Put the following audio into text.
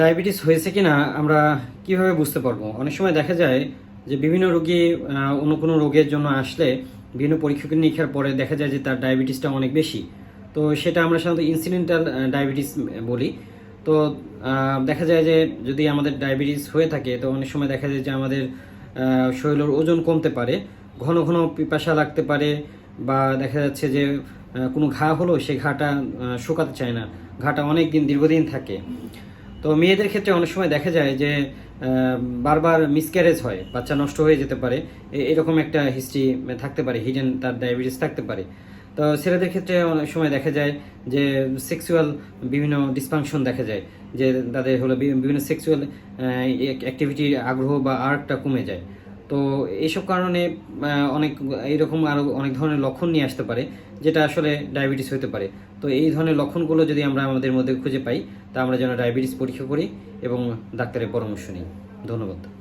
Diabetes হয়েছে কিনা আমরা কিভাবে বুঝতে পারবো? অনেক সময় দেখা যায় যে বিভিন্ন রোগী অন্য কোনো রোগের জন্য আসলে বিভিন্ন পরীক্ষা নিরীক্ষার পরে দেখা যায় যে তার ডায়াবেটিসটা অনেক বেশি। তো সেটা আমরা সাধারণত ইনসিডেন্টাল ডায়াবেটিস বলি। তো দেখা যায় যে যদি আমাদের ডায়াবেটিস হয়ে থাকে তো অনেক সময় দেখা যায় যে আমাদের শরীরের ওজন কমতে পারে, ঘন ঘন পিপাসা লাগতে পারে, বা দেখা যাচ্ছে যে কোনো ঘা হলো সেই ঘাটা শুকাতে চায় না, ঘাটা অনেক দিন দীর্ঘদিন থাকে। তো মেয়েদের ক্ষেত্রে অনেক সময় দেখা যায় যে বারবার মিসক্যারেজ হয়, বাচ্চা নষ্ট হয়ে যেতে পারে, এরকম একটা হিস্ট্রি থাকতে পারে, হিডেন তার ডায়াবেটিস থাকতে পারে। তো ছেলেদের ক্ষেত্রে অনেক সময় দেখা যায় যে সেক্সুয়াল বিভিন্ন ডিসফাংশন দেখা যায়, যে তাদের হলো বিভিন্ন সেক্সুয়াল অ্যাক্টিভিটির আগ্রহ বা আর্টটা কমে যায়। তো এইসব কারণে অনেক এইরকম আরও অনেক ধরনের লক্ষণ নিয়ে আসতে পারে, যেটা আসলে ডায়াবেটিস হতে পারে। তো এই ধরনের লক্ষণগুলো যদি আমরা আমাদের মধ্যে খুঁজে পাই, তা আমরা যেন ডায়াবেটিস পরীক্ষা করি এবং ডাক্তারের পরামর্শ নিই। ধন্যবাদ।